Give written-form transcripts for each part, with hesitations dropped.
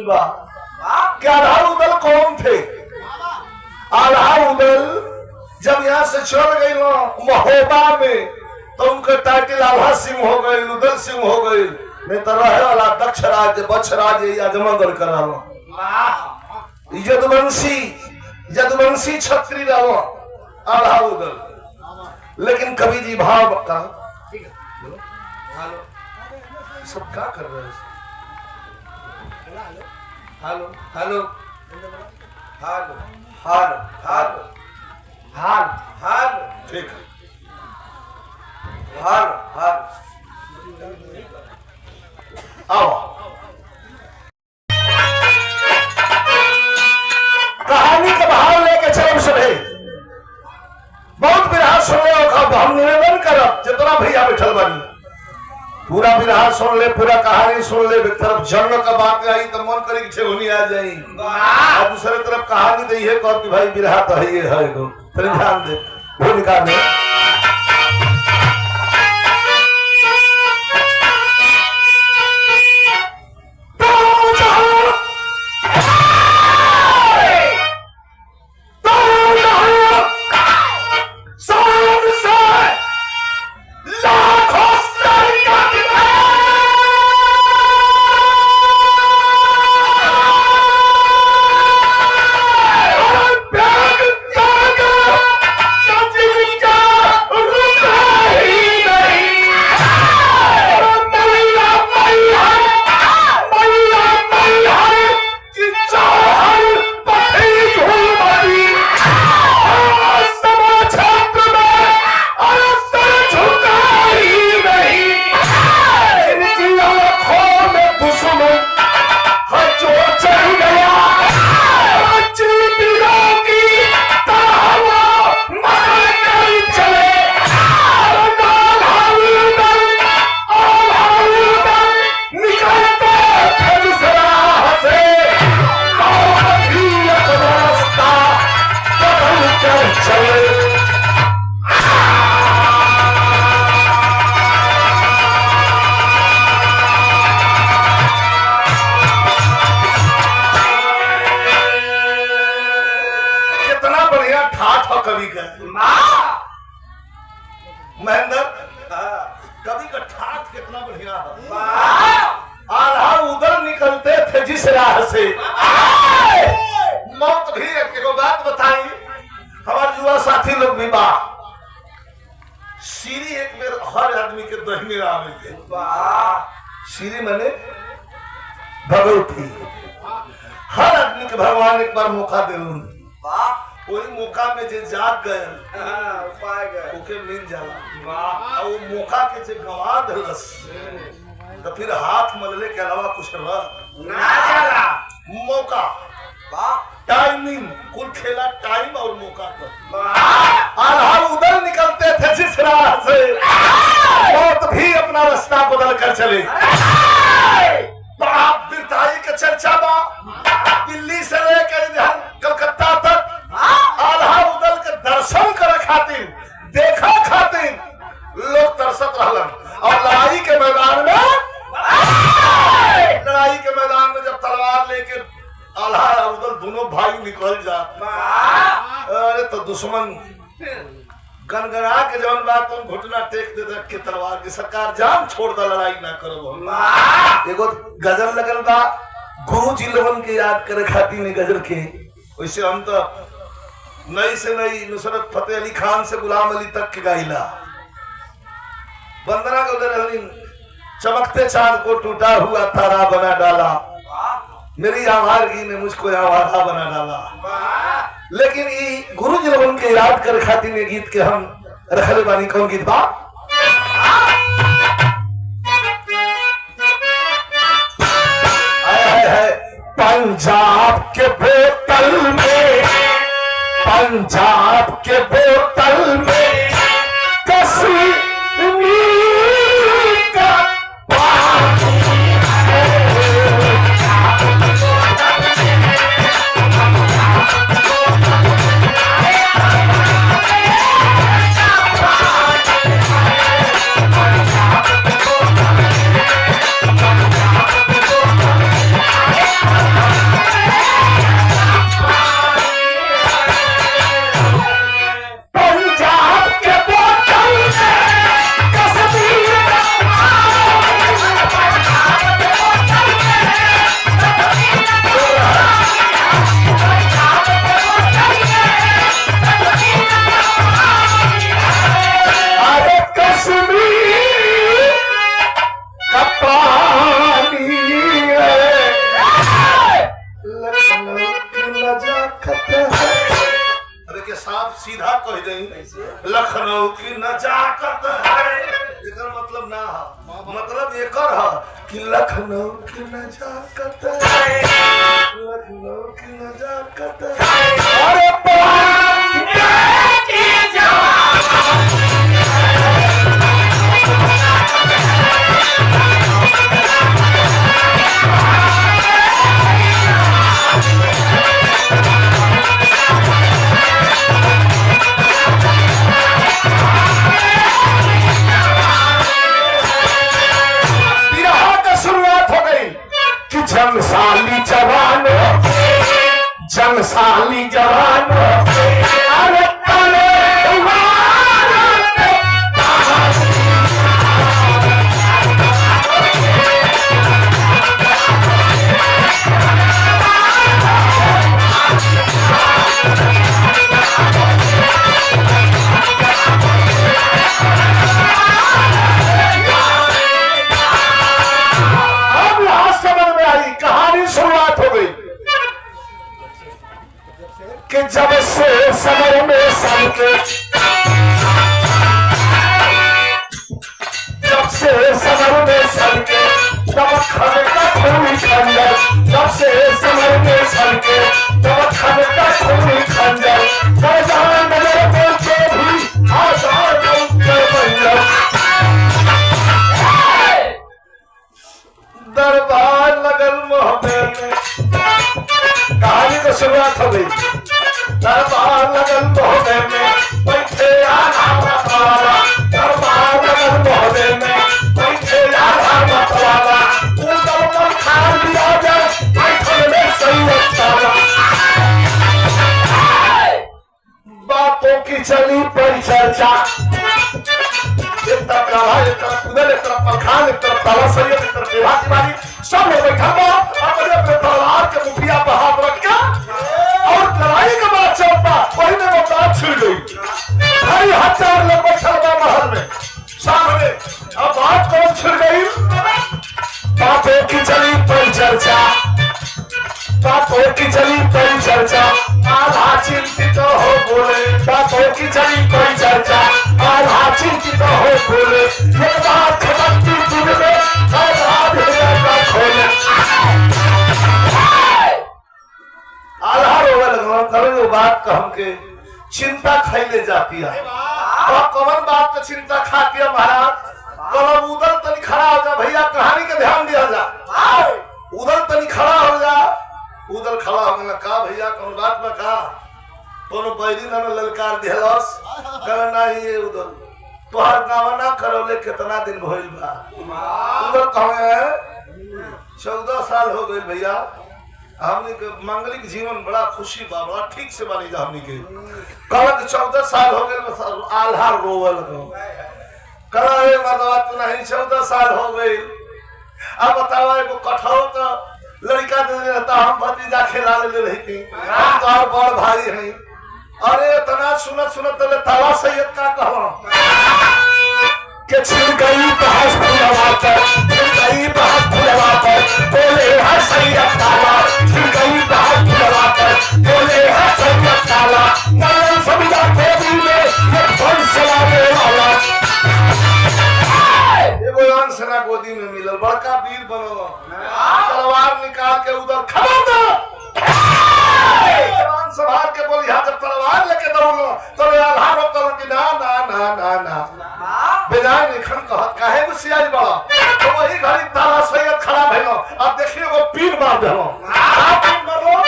क्या आल्हा उदल कौन थे? आल्हा उदल जब यहाँ से चल गई महोबा में तो उनका टाइटल आल्हा सिंह हो गई, उदल सिंह हो गई। नहीं तो रहे वाला दक्ष राज्य बक्ष राज्य यजमंगल करा यदुवंशी छत्री रहो आल्हा उदल। लेकिन कवि जी भाव का सब क्या कर रहे हैं? Hello hello hello hello hello हाल हाल ठीक है हाल हाल आओ। कहानी का भाव लेके चलो सभी। बहुत विरहा सुन ले हम निवेदन करब जितना भैया बैठल बनी पूरा विरहा सुन ले, पूरा कहानी सुन ले। एक तरफ जन्म का बात आई तो मन करे ठेहुनी आ जाई, और दूसरे तरफ कहानी तो ये कह कि भाई विरहा तो है ये है दो ध्यान दे भूमिका में। कवि का महेंद्र कवि का ठाठ कितना बढ़िया है। आल्हा उदल निकलते थे जिस राह से मौत भी। एक बात बताई हमारे युवा साथी लोग भी बा सीरी एक बेर हर आदमी के दहिने आवे सीरी मने भगवती। हर आदमी के भगवान एक बार मौका दे वही मौका में जे जाग गए ओके मिल जाला। वो मौका के जे गवा दलस तो फिर हाथ मलले के अलावा कुछ ना जाला। मौका टाइमिंग कुल खेला टाइम और मौका पर। आल्हा उदल निकलते थे जिस राह से मौत भी अपना रास्ता बदल कर चले। बड़ा वीरताई का चर्चा बा दिल्ली से लेकर इधर कलकत्ता तक आल्हा उदल के दर्शन कर खातिर देखा खातिर लोग तरसत रहलन। और लड़ाई के मैदान में जब तलवार लेके आल्हा उदल दोनों भाई निकल जा अरे तो दुश्मन गनगना के जवन बात तुम घुटना टेक दे के तलवार की सरकार जान छोड़ दा लड़ाई ना करो। एगो गजल लगल बा गुरु जी लोगन के याद करे खातिर ने गजल के। वैसे हम तो नई से नई नुसरत फतेह अली खान से गुलाम अली तक के गाइला। वंदना को चमकते चांद को टूटा हुआ तारा बना डाला, मेरी आवारगी ने मुझको आवारा बना डाला। लेकिन ये गुरु जी लोगन के याद कर खातिर ने गीत के हम रखले बानी। कौन गीत बा? पंजाब के बोतल में, पंजाब के बोतल में कश्मीर का कह दई लखनऊ की नजाकत है एकर मतलब ना है मतलब एकर है कि लखनऊ की नजाकत है लखनऊ की नजाकत है अरे जंगसाली जवान अरे अब यहां समझ में आई कहानी शुरुआत हो गई कि जब से समर में सबके जब से समर में सबके तब खनका खूनी खंजर जब से समर में सबके तब खनका खूनी खंजर सरदार नजर बोलते भी आजाद उत्तर बंजर दरबार लगल मोहब्बे में कहानी को शुरुआत हो गई दरबार लगल मोहब्बे में बैठे आधा मतवाला दरबार लगल मोहब्बे में बैठे आधा मतवाला उधर पर खान दिया जाए बैठे में सही रखता बातों की चली परिचर्चा एक तरफ काला एक तरफ उधर एक तरफ पखान एक तरफ ताला सैयद एक तरफ विवाह तिवारी सब लोग बैठा हुआ अपने अपने तलवार के मुखिया पर हाथ रख के और लड़ाई के बाद चलता वही में वो बात छिड़ गई 2,500 लोग बैठा हुआ महल में सामने अब बात कौन छिड़ गई बातों की चली परिचर्चा बातों की चली परिचर्चा आधा चिंतित हो बोले बातों की चली परिचर्चा आधा चिंतित हो बोले ये बात खटकती दिन में आधा हृदय का खोले आधा रोवे लगना करो बात का हमके चिंता खाई जाती है और कौन बात का चिंता खाती है महाराज कलम उधर तनी खड़ा हो जा भैया कहानी के ध्यान दिया जा उधर तनी खड़ा हो जा उधर खड़ा हो गया का भैया कौन बात में का कोनो बैरी ना ललकार दिहलस कहना नहीं ये उधर तोहर गावा ना करोले कितना दिन भइल बा उधर कहे 14 साल हो गए भैया हमनी के मांगलिक जीवन बड़ा खुशी बा बड़ा ठीक से बानी जा हमनी के कहला कि 14 साल हो गए आल्हा रोवल कहला रे मर्दवा तू नहीं 14 साल हो गए अब बतावा एगो कठौत का लड़का दे रहता हम भतीजा खेला ले रही थी हम तो और बड़ भाई हैं अरे इतना सुनत सुनत ले ताला सैयद का कहला के छिड़ गई बहस फुलवा पर छिड़ गई बहस फुलवा पर बोले है सैयद ताला छिड़ गई बहस फुलवा पर बोले है सैयद ताला नाम सबिया देवी में ये कौन चलाने वाला एगो अंसना गोदी में मिलल बड़का वीर बनल तलवार निकाल के उधर खड़ा दो जवान संभाल के बोली हां जब तलवार लेके दौड़ो तो आल्हा रोकल कि ना ना ना ना ना बेजाय निखन कह काहे गुस्सियाई बड़ा तो वही घड़ी ताला सैयद खड़ा भइलो अब देखिए वो पीर मार देलो आप मरो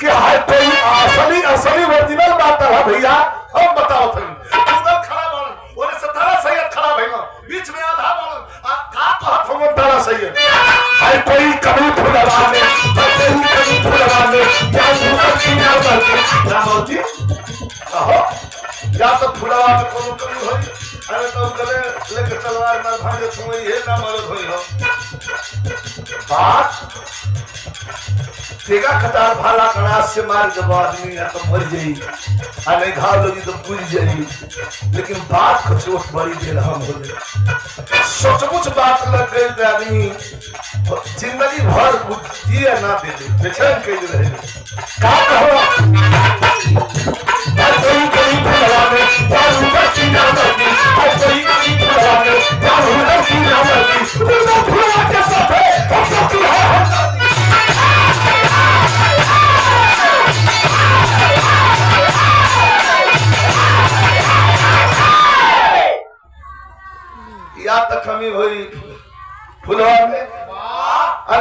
कि है कोई असली असली ओरिजिनल बात है भैया हम बताओ थे उधर खड़ा बोल बोले ताला सैयद खड़ा भइलो बीच में आल्हा बोल का कहत हम ताला सैयद है कोई कभी फुलवा में कोई कभी फुलवा में क्या भूखा सीना करके ना होती कहो या तो फुलवा में कोनो कमी होई अरे तो गले लेके तलवार मार भागे तुम ये ना मरद होई हो बात तेगा कतार भाला कनास से मार जब आदमी या तो मर जाई अने घाव लगी तो बुझ जाई लेकिन बात को चोट बड़ी देर हम हो गए सोच कुछ बात लग गई तो आदमी जिंदगी भर जिए ना दे बेचैन कर रहे का कहो कोई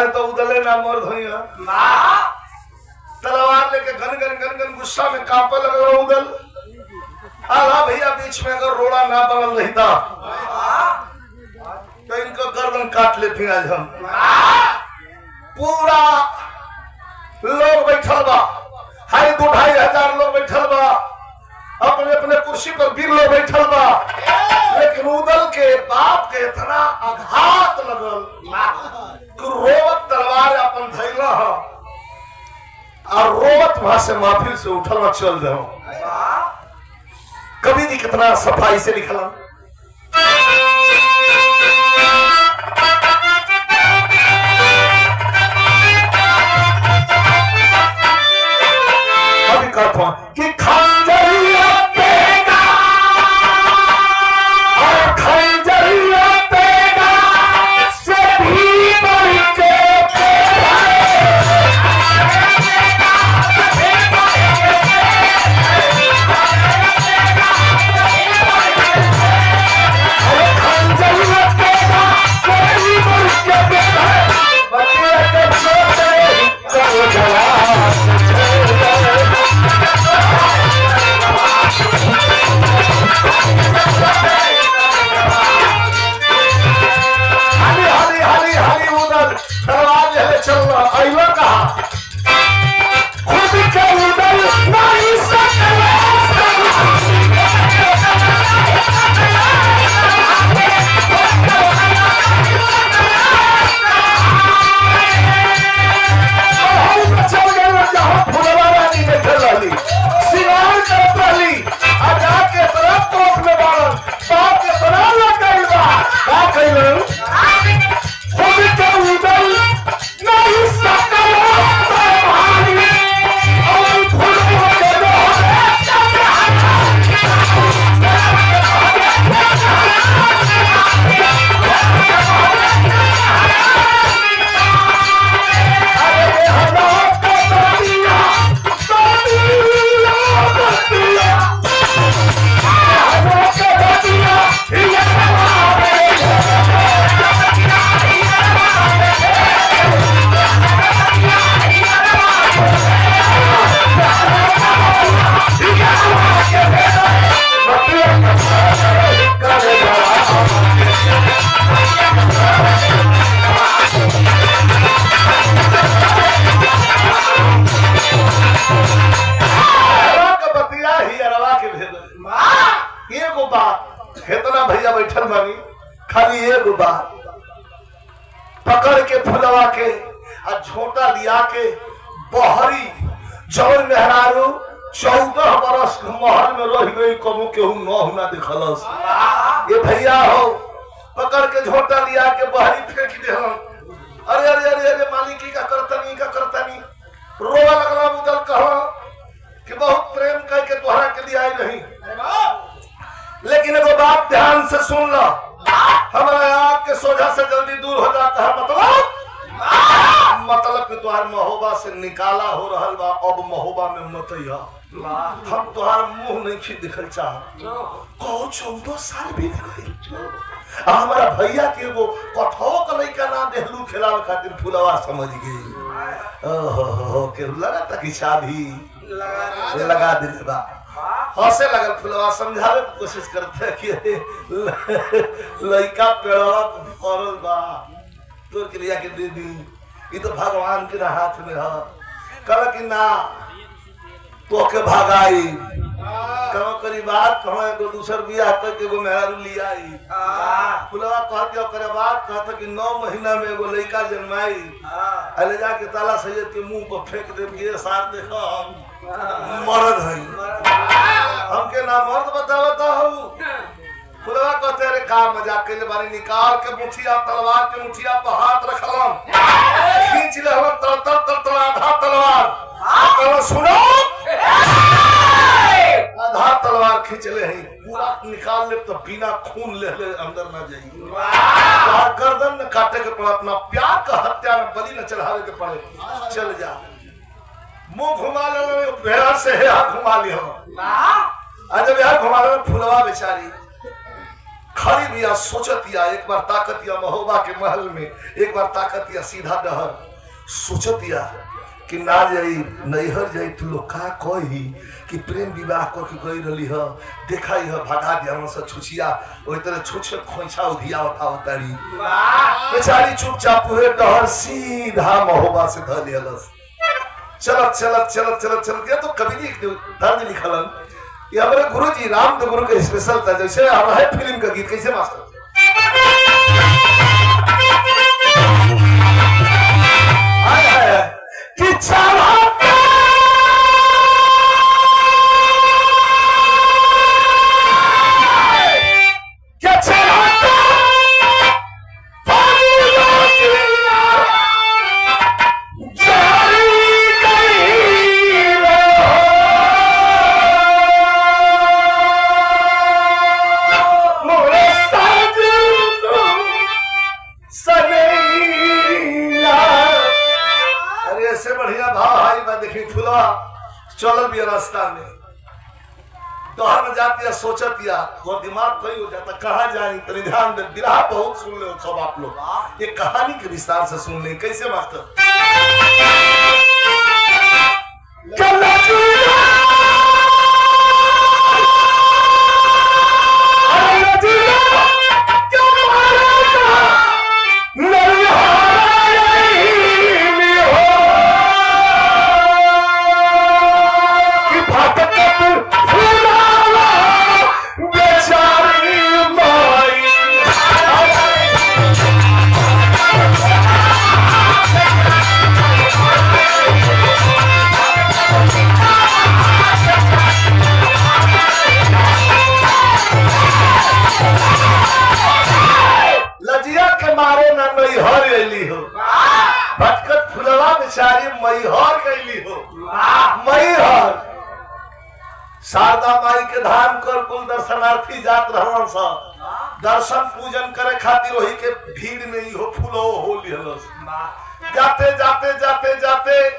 अरे तो उदले ना मर्द हुई तलवार लेके गन गन गन गन गुस्सा में कांपे लगा उदल। आला भैया बीच में अगर रोड़ा ना बनल रहता तो इनको गर्दन काट लेते आज हम। पूरा लोग बैठल बा, 2,500 लोग बैठल बा, अपने अपने कुर्सी पर वीर लोग बैठल बा, लेकिन उदल के बाप के इतना आघात लगल कि रोवत तलवार अपन धैला और रोवत वहां से महफिल से उठल चल जाओ। कवि जी कितना सफाई से लिखला, कवि कहता कि खंजरिया पेगा और खंजरिया पेगा से भी बढ़ के पकड़ के फुलवा के और झोटा लिया के बहरी जौन मेहरारू 14 बरस महल में रह गई, कबू केहू न देखलस। ये भैया हो पकड़ के झोटा लिया के बहरी फेंक दे। अरे अरे अरे अरे मालिकी का करतनी रोवा लगला। उदल कहा कि बहुत प्रेम करके तोहरा के लिए आई नहीं, लेकिन एगो बात ध्यान से सुन लो, हमारा आग के सोझा से जल्दी दूर हो जाता है। मतलब कि तुहार महोबा से निकाला हो रहा बा, अब महोबा में मत हम तुहार मुंह नहीं खी दिखल चाह। 14 साल बीत गई, हमारा भैया के वो कठो का लड़का ना देहलू खिलावे खातिर फुलवा समझ गई। ओहो के लगा था कि शादी लगा दिले बा। हंसे लगल फुलवा, समझावे की कोशिश करते कि लड़का पेड़वा फरल बा, तो क्रिया के दे दी, ये तो भगवान के हाथ में है। कल कि ना तो के भगाई कहो करी बात कहो एगो दूसर बियाह करके एगो मेहरारू लिया आई। फुलवा कहते ओकरे बात कहते कि 9 महीना में एगो लड़का जन्माई, अले जाके ताला सैयद के मुंह पर फेंक दे के साथ देखो मर्द है। हमके ना मर्द बतावता हूँ। फुलवा कहते अरे का मजाक के बारे, निकाल के मुठिया तलवार के मुठिया पर हाथ रखलम, खींच ले हम तर आधा तलवार सुनो आधा तलवार खींच ले है, पूरा निकाल ले तो बिना खून ले अंदर ना जाइए। गर्दन न काटे के पड़े, अपना प्यार का हत्या में बलि न चढ़ावे के पड़े। चल जा मुंह घुमा ले, भेड़ा से है हाथ घुमा लिया। जब यार घुमा ले फुलवा बेचारी खड़ी बिया सोचतिया, एक बार ताकतिया महोबा के महल में, एक बार ताकतिया सीधा डहर सोचतिया कि ना जाई नैहर जाई तो लोग का कही कि प्रेम विवाह कर के गई रही है, देखा ही है भगा दिया से छुछिया वही तरह छुछे खोइछा उधिया होता होतारी बेचारी चुपचाप हुए डहर सीधा महोबा से धर लियलस। चलत चलत चलत चलत चलत गया तो कवि जी दर्द लिखलन ये हमारे गुरु जी रामदेव गुरु का स्पेशल था, जैसे हमारे फिल्म का गीत कैसे मास्टर कि चला चल भी रास्ता में दहन जाती सोचतिया वो दिमाग कहीं हो जाता कहाँ जाए तनी ध्यान दे बिरहा बहुत सुन ले सब आप लोग, ये कहानी के विस्तार से सुन ले कैसे मास्टर शारदा माई के धाम कर कुल दर्शनार्थी जात रहन सा दर्शन पूजन करे खातिर वही के भीड़ में ही हो फूलो हो लिहलस। जाते जाते जाते जाते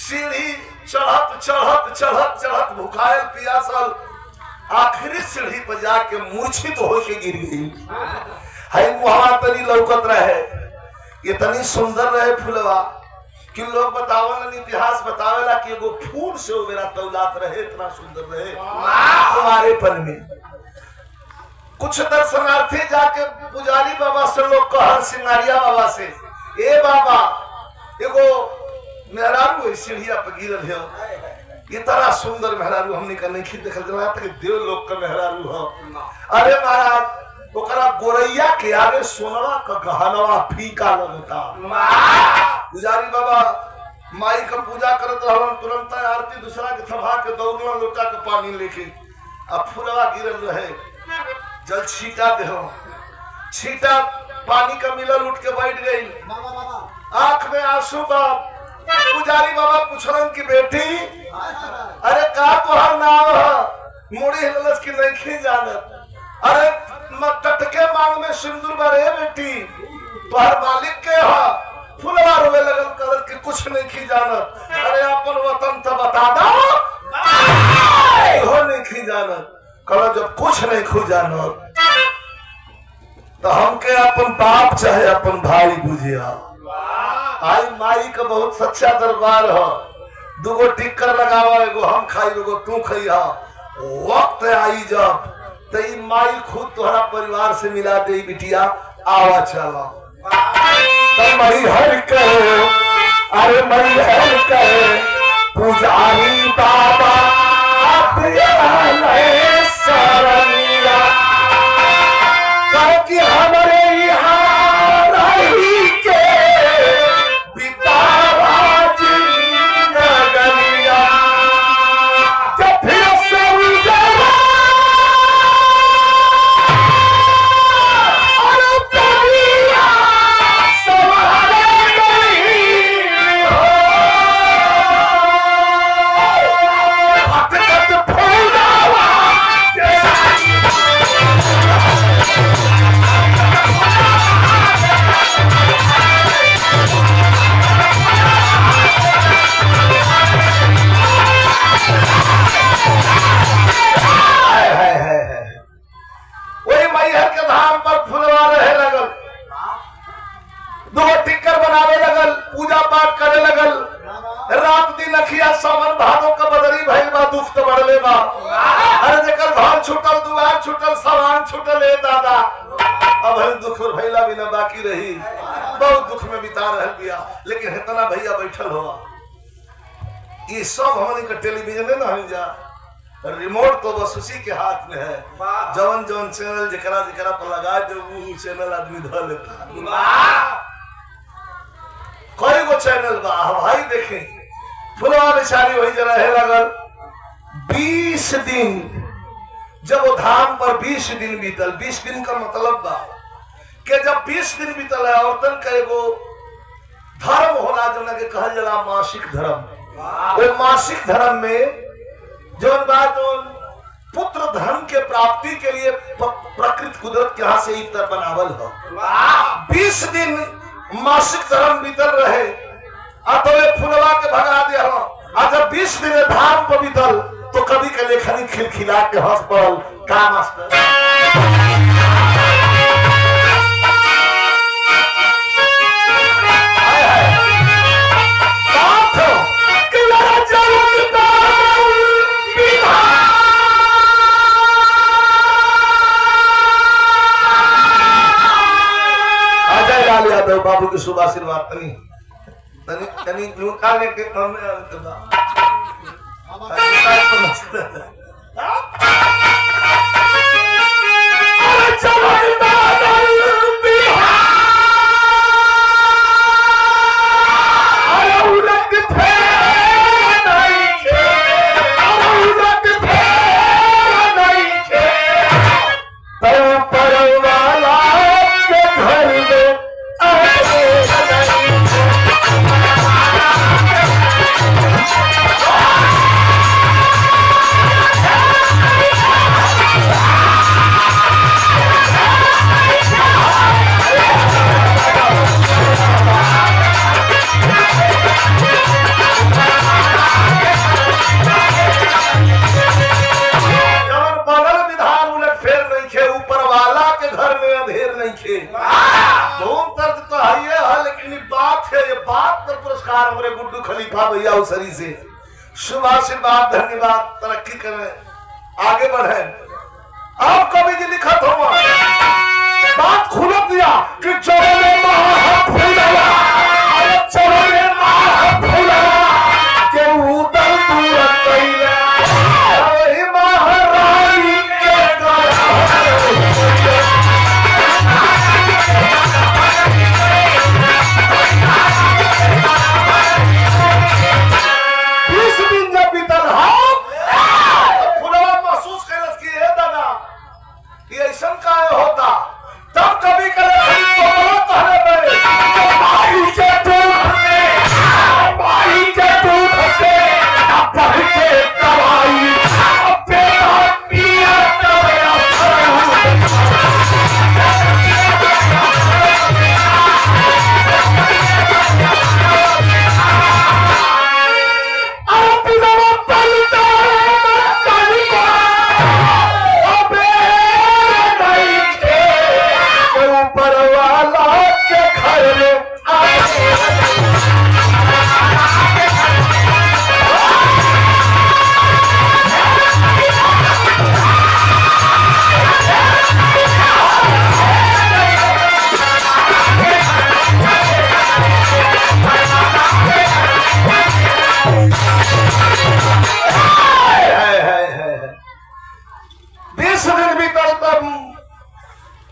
सीढ़ी चढ़त चढ़त चढ़त चढ़त भुखायल पियासल आखिरी सीढ़ी पर जाके मूर्छित तो होके गिर गई। है मुहावा तनी लौकत रहे, ये तनी सुंदर रहे फूलवा कि लोग बतावल इतिहास बतावेला कि एगो फूल से वो मेरा तौलात रहे, इतना सुंदर रहे हमारे पन में। कुछ दर्शनार्थी जाके पुजारी बाबा से लोग कहर सिंगारिया बाबा से, ए बाबा एगो मेहरारू है सीढ़िया पर गिरल है, ये तरह सुंदर मेहरारू हमने का नहीं खींच देखल जला तक देव लोग का मेहरारू हो। अरे महाराज ओकरा गोरैया के आगे सोनवा का गहनवा फीका लगता। पुजारी बाबा माई का पूजा करत रहलन, तुरंत आरती दूसरा के थमा के दौड़लन लोटा के पानी लेके, अब फूलवा गिरल रहे जल छीटा देहो, छीटा पानी का मिलल उठ के बैठ गई, आंख में आंसू बा। पुजारी बाबा पूछलन कि बेटी अरे का तोहर नाम है? मुड़ी हिलस की नहीं जानत। अरे टटके मांग में सिंदूर बरे बेटी तोहर मालिक के है? फुलवा रोवे लगल कलर के कुछ नहीं खी जानत। अरे अपन वतन तो बता दो, हो नहीं खी जानत। कल जब कुछ नहीं खू जानत तो हमके अपन बाप चाहे अपन भाई बुझिया। आई माई का बहुत सच्चा दरबार है, दुगो टिक्कर लगावा, एगो हम खाई एगो तू खइहा। वक्त आई जब तई माई खुद तोहरा परिवार से मिला दे बिटिया, आवा चला मई हर कहे, अरे मई हर कहे पुजारी बाबा सरनिया कि हमारे यहाँ रही के बितावा जिंदगिया जब फिर से उजला Hold on! रात दिन अखिया सावन भादो का बदरी भइल बा दुख तो बढ़ले बा। अरे जेकर घर छूटल दुआर छूटल सामान छूटल है दादा अब हम दुख भइला बिना बाकी रही बहुत दुख में बिता रहल बिया। लेकिन इतना भैया बैठल हो ये सब हमनी का टेलीविजन है ना हम जा रिमोट तो बस उसी के हाथ में है। जवन जवन चैनल जकरा जकरा पर लगा दे वो चैनल आदमी धर लेता। कोई को चैनल बा भाई देखें फुलवा बेचारी वही जरा है लगल 20 दिन जब वो धाम पर 20 दिन बीतल। 20 दिन का मतलब बा कि जब 20 दिन बीतल है औरतन का एगो धर्म होला जो ना के कहल जला मासिक धर्म। वो मासिक धर्म में जो बात पुत्र धर्म के प्राप्ति के लिए प्रकृति कुदरत के हाथ से ही बनावल हो। 20 दिन मासिक धर्म बीतल रहे अतः फुलवा के भगा दिया हो। जब 20 दिन धाम पर बीतल तो कभी के लेखनी खिलखिला के हंस पड़ल का मास्टर यादव बाबू की शुभ आशीर्वाद तनी तनी तनी निकालने के काम में गुड्डू खलीफा भैया उसरी से शुभ आशीर्वाद धन्यवाद तरक्की करें आगे बढ़े। आप कभी जी लिखा था बात खुल दिया कि चोरे महाफुलवा चोरे महाफुलवा के उदल तुरंत कैला वही महारानी के होता तब कभी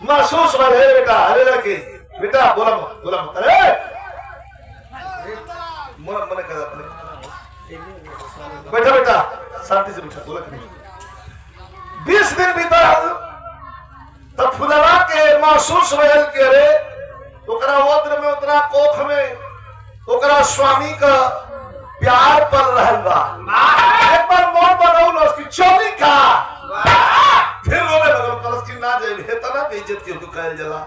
महसूस वाले बेटा अरे लड़के बेटा बोला बोला अरे मोरा मने कर बैठा बेटा शांति से बैठा बोला 20 दिन बीता तब फुलवा के महसूस भइल के रे ओकरा वस्त्र में उतरा कोख में ओकरा स्वामी का प्यार पर रहल बा एक बार मोर बनौल उसकी चोली का फिर रोने लगल कलस की ना जाए इतना बेइज्जत के कहल जला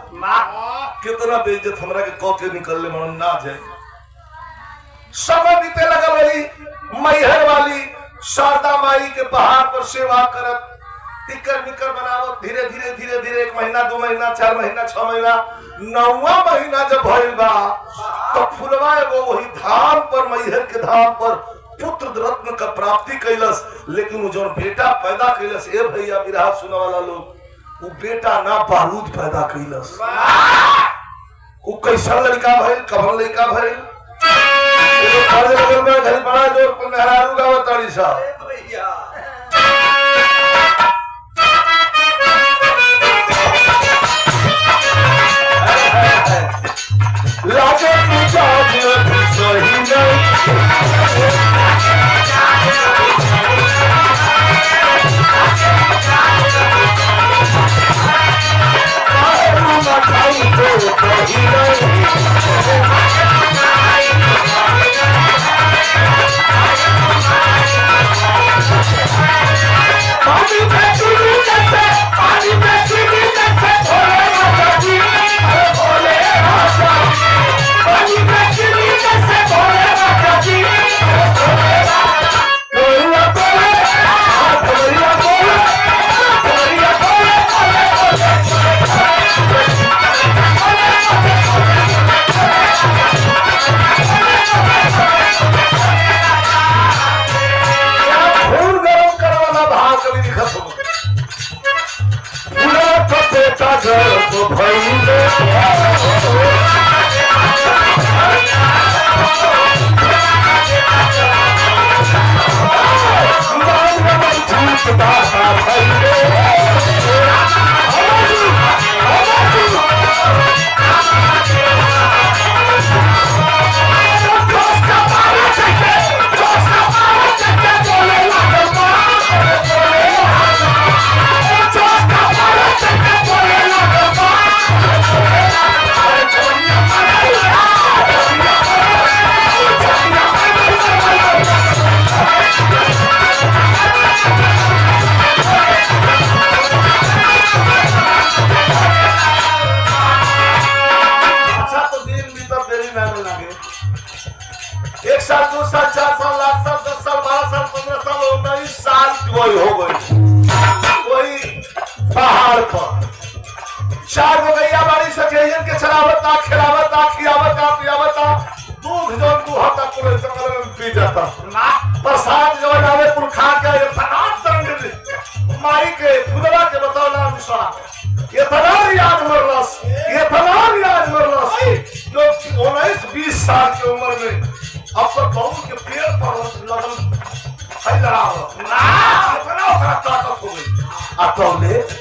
कितना बेइज्जत हमरा के क के निकलले मन ना जाए। समय बीते लगल रही मैहर वाली शारदा माई के पहाड़ पर सेवा करत टिकर निकर बनावत धीरे धीरे धीरे धीरे 1 महीना 2 महीना 4 महीना 6 महीना 9वां महीना जब भइल बा तो फुलवा एगो वही धाम पर, मैहर के धाम पर पुत्र रत्न का प्राप्ति कैलस, लेकिन वो जो बेटा पैदा कैलस, ए भैया विराह सुने वाला लोग, वो बेटा ना बारूद पैदा कैलस। वो कैसा लड़का भइल, कबन लड़का भइल, घर में घर बड़ा जोर पर मेहरारू गावत ताड़ी सा लागे सही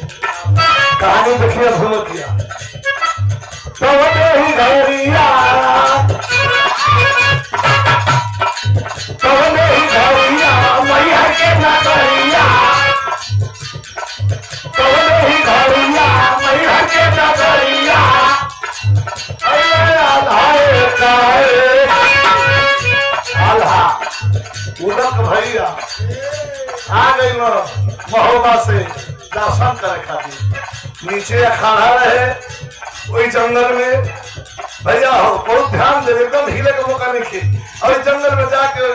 कहानी देखिए भूल किया तो ही घरिया मैया के नगरिया ही घरिया मैया के नगरिया आल्हा उदक भैया आ गई महोबा से दर्शन करे खातिर नीचे अखाड़ा रहे वही जंगल में भैया हो बहुत ध्यान दे एकदम हिले का मौका नहीं और जंगल में जाके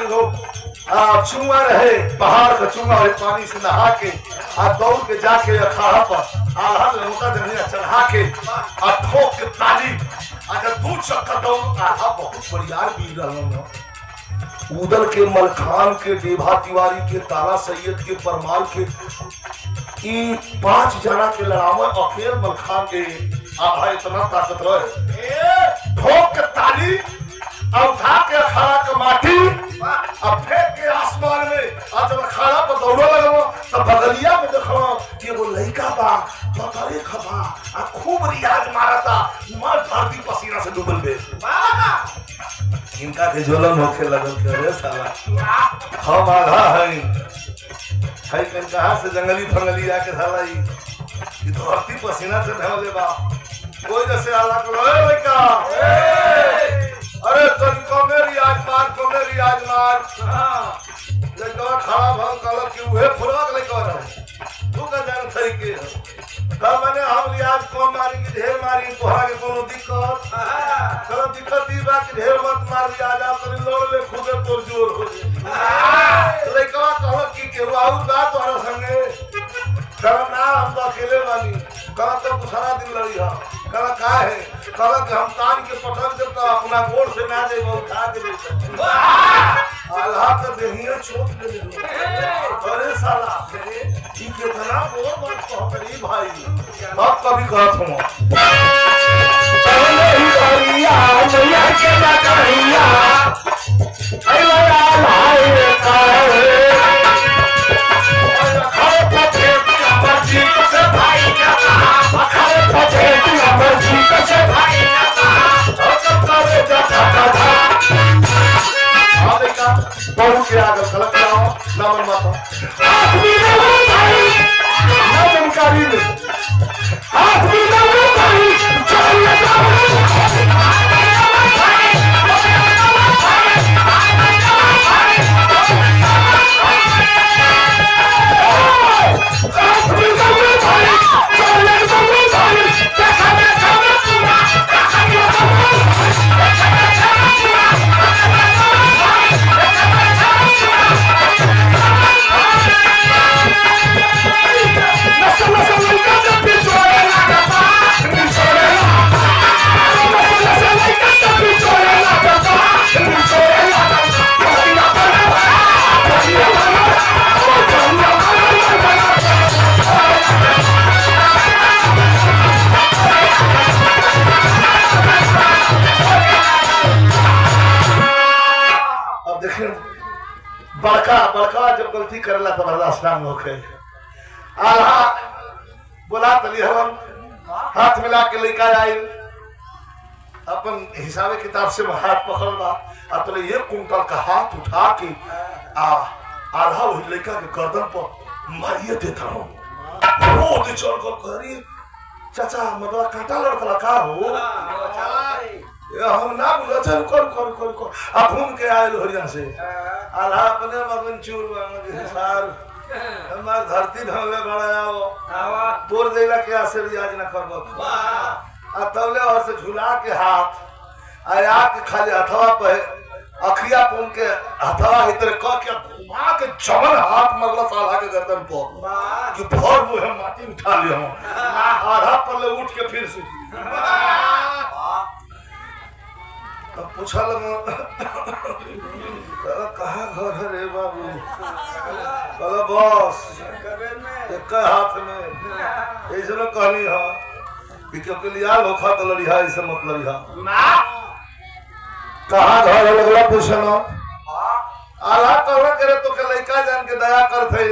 चुआ रहे पहाड़ का चुआ पानी से नहा के दौड़ के जाके अखाड़ा पर आल्हा लौटा जमीन चढ़ा के ठोक के ताली अगर दूर चक्कर दौड़ आल्हा बहुत बढ़िया बीज रहा उदल के मलखान के देभा तिवारी के तारा सैयद के परमाल के 5 जना के लड़ावे अखेर मलखान के आभा इतना ताकत रहे ठोक के ताली और उठा के अखाड़ा के माटी और फेंक के आसमान में जब अखाड़ा पर दौड़े लगो तब बगलिया में देखो कि वो लड़का बा बतरे खबा आ खूब रियाज मारता मार धरती पसीना से डूबल बे इनका के जोलन होके लगल करे साला हम आधा है कन कहां से जंगली फंगली आके साला ई धरती पसीना से भले बा कोई जैसे आला को ए लड़का अरे तनिको मेरी आज मार हां लड़का खड़ा भल कल कि उहे फुरक लड़का रहे तू का जान थई के कल मैंने हम लियाज कम मारी की ढेर मारी तोहरा के कोनो दिक्कत कल दिक्कत ई बा कि ढेर मत मार लिया जा तनी लोड़ ले खुदे तोर जोर हो लड़का कहो कि के आउर बा तोहरा संगे कल ना हम तो अकेले वाली कल तो सारा दिन लड़ी हा कल का है कल के हम कान के पटक देब तो अपना गोड़ से ना दे उठा के दे आल्हा के देहिए छोट ले ले अरे साला ई कितना बोल बात कहतरी भाई अब कभी कहत हूं नहीं करिया मैया के ना करिया अरे भाई काहे अरे पछे मर्जी से भाई का अरे पछे मर्जी से भाई का सब करे जाता था आवेगा बहु के आगे गलत जाओ नाम माता आदमी ना भाई ना जानकारी ले आदमी ना भाई चल जाओ बड़का जब गलती करेला तो बर्दाश्त ना होखे आल्हा बोला तली हम हाथ मिला के लेकर आई अपन हिसाबे किताब से हाथ पकड़ बा अतले 1 कुंटल का हाथ उठा के आल्हा वही लड़का के गर्दन पर मारिए देता हूं वो दे चल कर करी चाचा मतलब कांटा लड़का का हो हम ना बुझा चल कर अब घूम के आए हरियाणा से आल्हा अपने मगन चूर सार हमार धरती धनले बड़ाओ तोड़ देला के आसे रियाज ना करबो आ तवले और से झुला के हाथ आया के खाली हथवा पे अखिया पुन के हथवा इतरे क के घुमा के जमन हाथ मगला साला के गर्दन पर कि भर मुंह माटी उठा लियो आधा पर ले उठ के फिर से अब पूछल कहा घर है रे बाबू कहा बॉस एक हाथ में ऐसे में कहनी है कि क्योंकि लिया लोखा तो लड़िया ऐसे मत लड़िया कहा घर लगला पूछना आला कहवा करे तो के लड़का जान के दया करते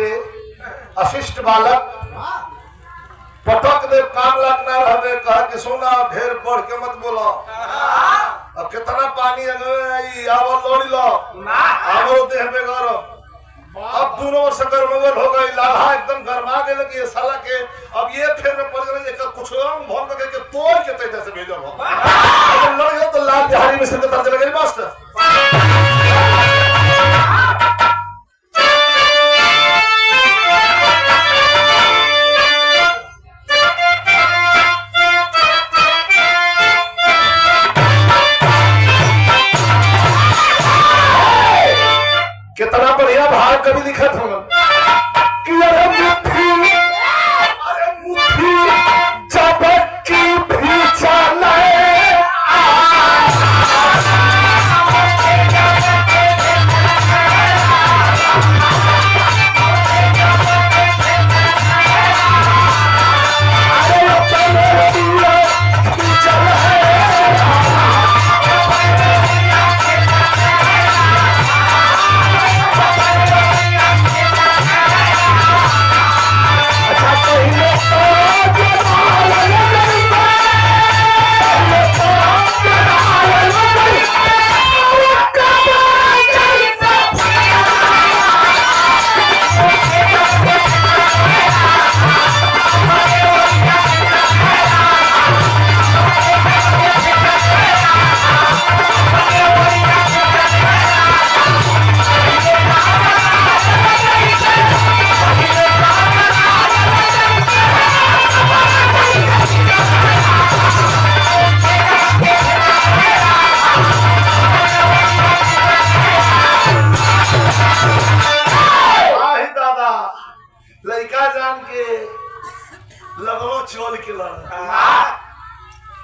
अशिष्ट बालक पटक दे काम लगना रहे कहा कि सोना ढेर पढ़ के मत बोलो अब कितना पानी आई आवो लोड़ी लो आवो देह पे गरम अब दोनों से गरमगल हो गई लाला एकदम गरमा गए कि ये साला के अब ये फेर में पड़ गए एक कुछ हम भौंक के तोड़ के तेज से भेजो हो अब लड़ गए तो लाल बिहारी में से तरह चले गए मास्टर कितना बढ़िया भाव कभी लिखत हो कि अरे मुट्ठी चपकी भी चले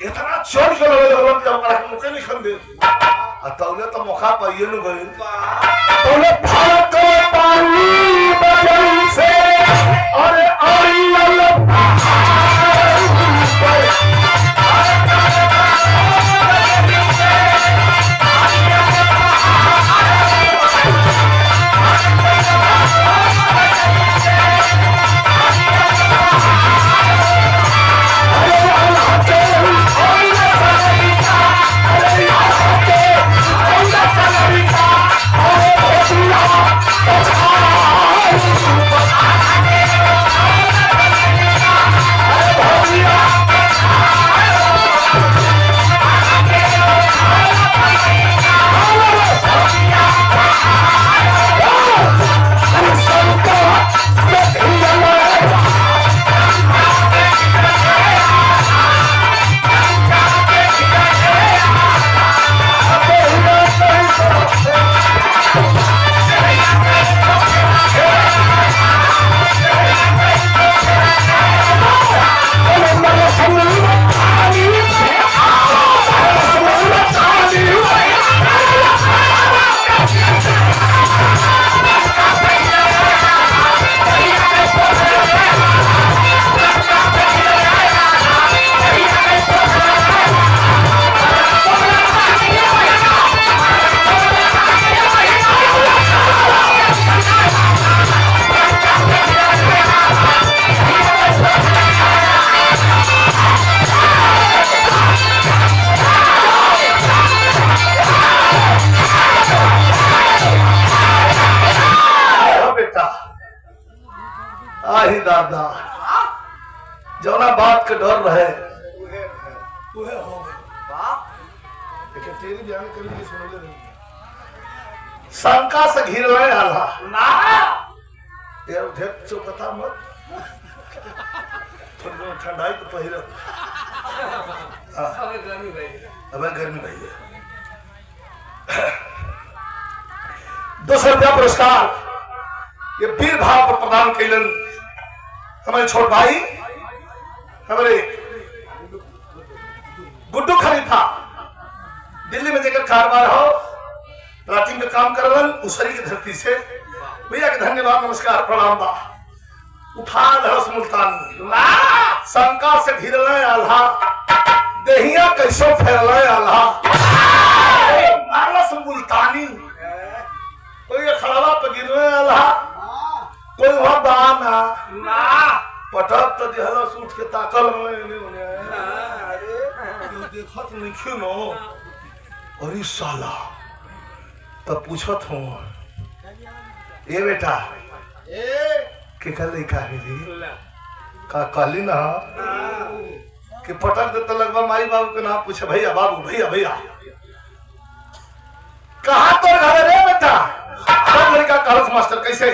इतना चोर के लगे लगन के ओकरा के मुके नहीं खंदे आ तौले तो मौका पाइए न गइल तौले भारत के पानी बजल से अरे आई आही दादा जौना बात के डर रहे उहे हो गए तेरी बयान करेंगे सुन ले शंका से घिर रहे आला ना यार ढेर चौकता मत थोड़ी ठंडाई तो पहिर अब गर्मी भाई 200 रुपया पुरस्कार ये वीर भाव पर प्रदान कैलन हमारे छोट भाई हमारे गुड्डू खलीफा दिल्ली में जाकर कारोबार हो राती में काम करलन उसरी की धरती से भैया के धन्यवाद नमस्कार प्रणाम बा उठा धरस मुल्तानी शंका से घिरले आल्हा देहिया कैसो फैलले आल्हा मारस मुल्तानी कोई खड़ावा पे गिरले आल्हा कोई वहां बाना ना पटक तो दिहला सूट के ताकल में नहीं अरे क्यों देखत नहीं क्यों नो अरे साला तब पूछत हूं ए बेटा ए के कल लिखा है जी का काली ना कि पटक दे तो लगवा माई बाबू के नाम पूछे भैया बाबू भैया भैया कहां तोर घर रे बेटा सब लड़का कहलस मास्टर कैसे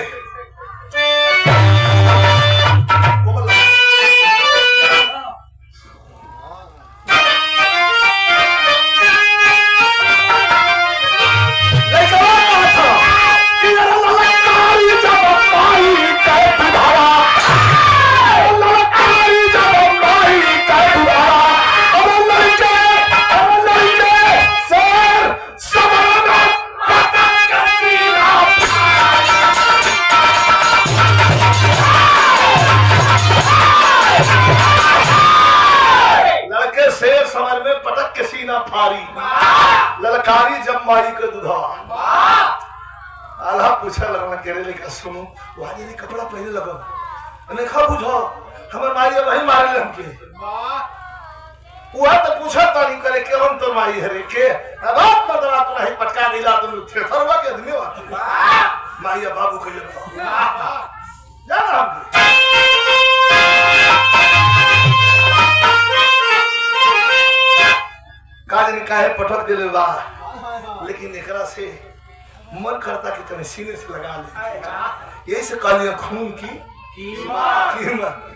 ललकारी जब माई के दुधा आल्हा पूछा लगना केरे लेकर सुनो वाली ने कपड़ा पहने लगो अनेखा बुझो हमर माई वही मारे हमके वो तो पूछा तानी करे के हम तो माई हरे के अब मदरा तो नहीं पटका दिला तुम थे सरवा के आदमी माई बाबू के जाना काज ने काहे पटक दिले बा लेकिन एकरा से मन करता कि तने सीने से लगा ले यही से कहलिए खून की कीमत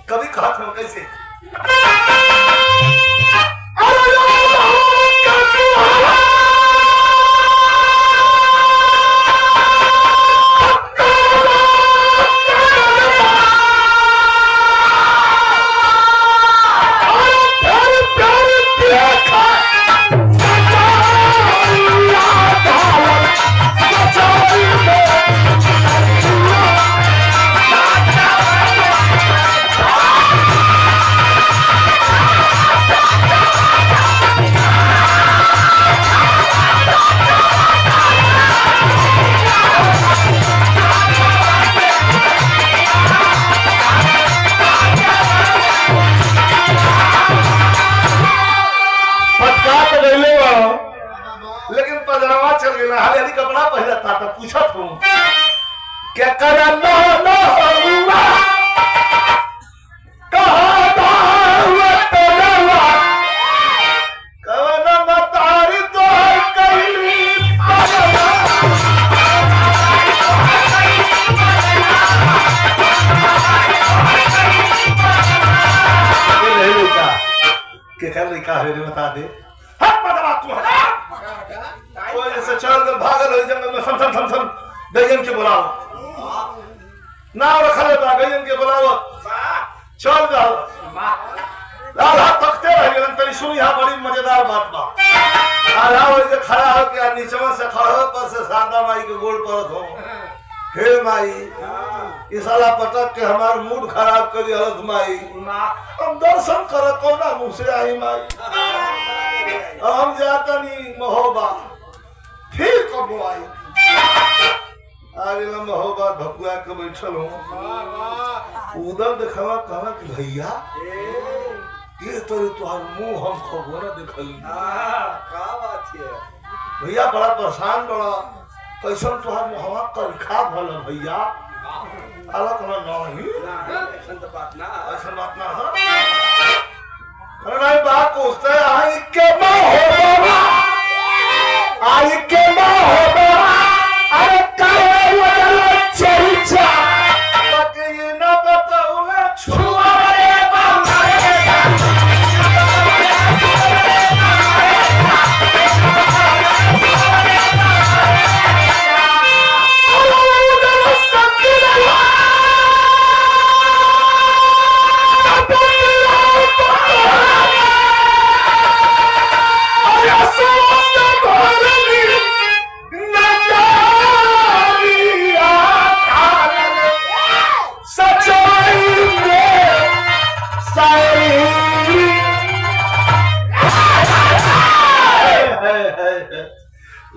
कभी कहत हो कैसे प्यार जाता तो पूछत हूँ क्या करना ना हुआ कहा दावत लवा कवन मतारी तो कैली पलवा क्या कर रही का रे बता दे हट बता तू हट कोई ऐसे चल कर भागल हो जंगल में सम गयन के बुलाओ नाव रखले बा गयन के बुलाओ चल जाओ लाल हाथ तकते रह गन तेरी सुनी हां बड़ी मजेदार बात बा आधा हो जे खड़ा हो के नीचे से खड़ा हो पर से सादा माई के गोड़ परत हो हे माई इस साला पटक के हमार मूड खराब करी हलत माई हम दर्शन कर कोना मुंह से आई माई हम जाता नहीं महोबा फिर कब आई आगे ना महोबा भकुआ के बैठल हूँ उधर देखवा कहा कि भैया ये तो तुहार मुंह हम खबो ना देखली का बात है भैया बड़ा परेशान बड़ा कैसन तुहार मुहवा कलखा भल भैया अलग ना नहीं ऐसा बात ना अरे बात पूछते आई के महोबा आई के महोबा अरे काहे वाला चरिचा बाकी ये ना बताऊ ना छुआ रे बाबा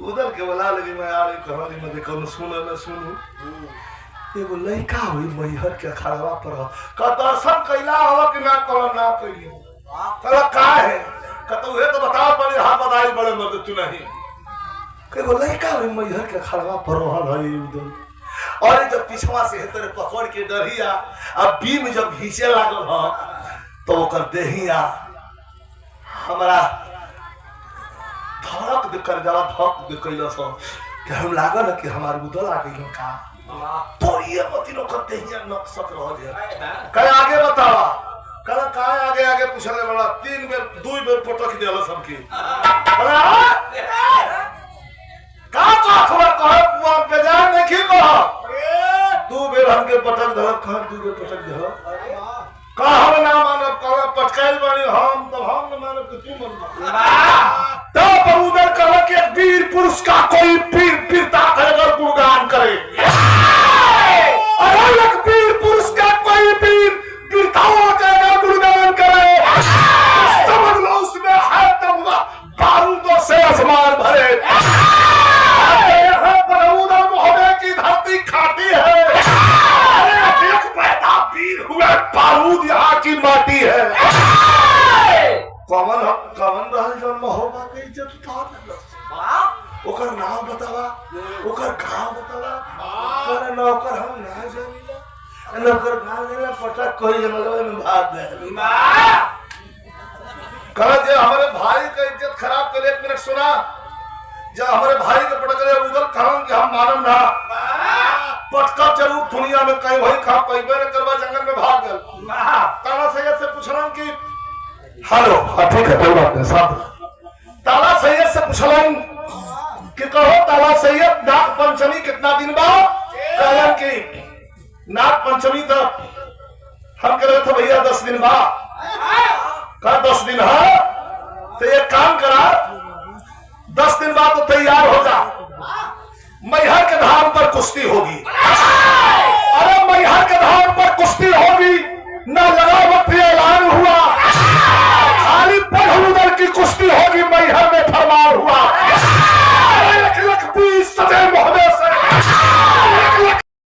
उधर के बोला लगी मैं यार कहानी में देखो न सुनू एगो लड़का हुई मैहर के खड़वा पर का दर्शन कैला हो कि ना करो ना कैली तोरा का है कतौ है तो बता पड़े हां बधाई बड़े मत तू नहीं एगो लड़का हुई मैहर के खड़वा पर रहल है उधर और जब पिछवा से तेरे पकड़ के डरिया अब बीम जब घींचे लागल हो तो ओकर देहिया हमरा धड़क दे कर जाला धक दे कैलस कि हम लागल कि हमार उदल आ गई का तो ये मती लो करते ही नक सक रह जाए कल आगे बतावा कल काय आगे आगे पूछले वाला 3 बेर 2 बेर पटक देला सबकी का खबर कह पुआ बेजान नहीं की कह 2 बेर हमके पटक दल खान 2 बेर पटक दल का हम ना मानब का पटकाइल बनी हम तब हम न मानब कि तू मन तो उधर कह के वीर पुरुष का कोई वीरता करेगा गुणगान करे और एक वीर पुरुष का कोई वीरताओं का गुणगान करे समझ लो उसमें है तब बारूदों से आसमान भरे यहाँ पर उधर मोहब्बत की धरती खाती है एक पैदा वीर हुए बारूद यहाँ की माटी है कवन रहल जन महोबा के इज्जत उतार देलस ओकर नाम बतावा ओकर गांव बतावा ओकर नौकर हम ना जानिला नौकर गांव गेला पटक कोई जनलवा में भाग दे कह जे हमारे भाई का इज्जत खराब कर 1 मिनट सुना जब हमारे भाई के पटक ले उधर कहन कि हम मानम ना पटका जरूर दुनिया में कहीं वही खा पैबे न करवा जंगल में भाग गल ताला सैयद से पूछलन कि हेलो ठीक है कोई बात नहीं साहब ताला सैयद से पूछलन कि कहो ताला सैयद नाग पंचमी कितना दिन बाद कहलन कि नाग पंचमी तो हम कह रहे थे भैया 10 दिन बाद कहा 10 दिन है तो एक काम करा 10 दिन बाद तो तैयार हो जा मैहर के धाम पर कुश्ती होगी